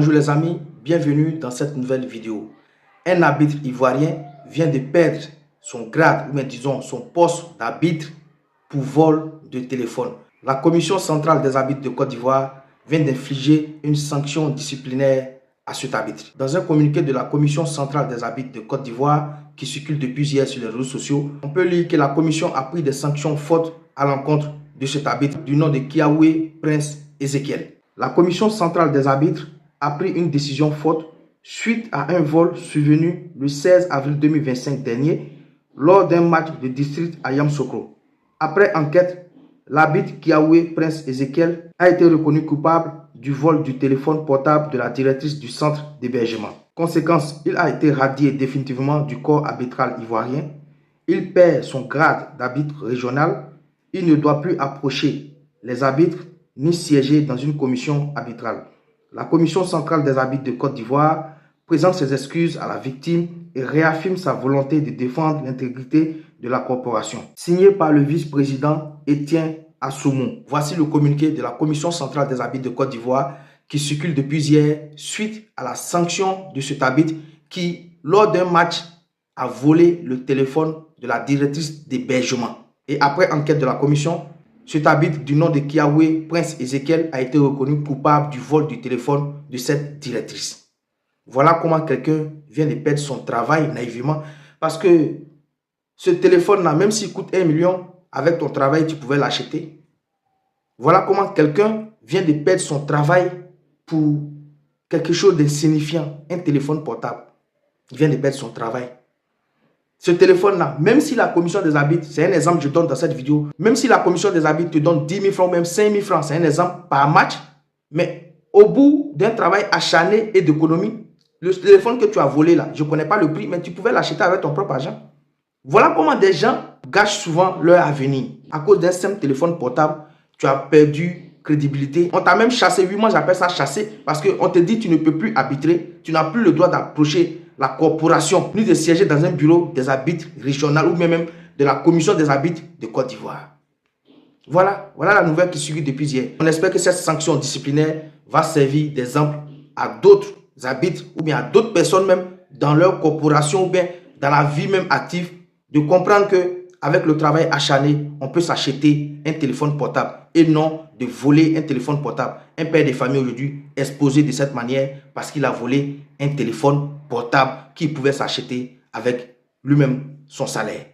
Bonjour les amis, bienvenue dans cette nouvelle vidéo. Un arbitre ivoirien vient de perdre son grade, ou bien disons son poste d'arbitre pour vol de téléphone. La Commission centrale des arbitres de Côte d'Ivoire vient d'infliger une sanction disciplinaire à cet arbitre. Dans un communiqué de la Commission centrale des arbitres de Côte d'Ivoire qui circule depuis hier sur les réseaux sociaux, on peut lire que la Commission a pris des sanctions fortes à l'encontre de cet arbitre du nom de Kiawe Prince Ezekiel. La Commission centrale des arbitres a pris une décision forte suite à un vol survenu le 16 avril 2025 dernier lors d'un match de district à Yamoussoukro. Après enquête, l'arbitre Kiawe Prince Ezekiel a été reconnu coupable du vol du téléphone portable de la directrice du centre d'hébergement. Conséquence, il a été radié définitivement du corps arbitral ivoirien. Il perd son grade d'arbitre régional. Il ne doit plus approcher les arbitres ni siéger dans une commission arbitrale. La Commission centrale des arbitres de Côte d'Ivoire présente ses excuses à la victime et réaffirme sa volonté de défendre l'intégrité de la corporation. Signé par le vice-président Etienne Assoumou. Voici le communiqué de la Commission centrale des arbitres de Côte d'Ivoire qui circule depuis hier suite à la sanction de cet arbitre qui, lors d'un match, a volé le téléphone de la directrice d'hébergement. Et après enquête de la commission, cet arbitre du nom de Kiawe Prince Ezekiel a été reconnu coupable du vol du téléphone de cette directrice. Voilà comment quelqu'un vient de perdre son travail naïvement. Parce que ce téléphone-là, même s'il coûte 1 million, avec ton travail, tu pouvais l'acheter. Voilà comment quelqu'un vient de perdre son travail pour quelque chose d'insignifiant, un téléphone portable. Il vient de perdre son travail. Ce téléphone-là, même si la commission des arbitres, c'est un exemple que je donne dans cette vidéo, même si la commission des arbitres te donne 10 000 francs ou même 5 000 francs, c'est un exemple par match, mais au bout d'un travail acharné et d'économie, le téléphone que tu as volé là, je ne connais pas le prix, mais tu pouvais l'acheter avec ton propre argent. Voilà comment des gens gâchent souvent leur avenir. À cause d'un simple téléphone portable, tu as perdu crédibilité. On t'a même chassé, oui, moi j'appelle ça chasser, parce qu'on te dit tu ne peux plus arbitrer, tu n'as plus le droit d'approcher la corporation, ni de siéger dans un bureau des arbitres régional ou même de la commission des arbitres de Côte d'Ivoire. Voilà la nouvelle qui suit depuis hier. On espère que cette sanction disciplinaire va servir d'exemple à d'autres arbitres ou bien à d'autres personnes même dans leur corporation ou bien dans la vie même active, de comprendre que avec le travail acharné, on peut s'acheter un téléphone portable et non de voler un téléphone portable. Un père de famille aujourd'hui exposé de cette manière parce qu'il a volé un téléphone portable qu'il pouvait s'acheter avec lui-même son salaire.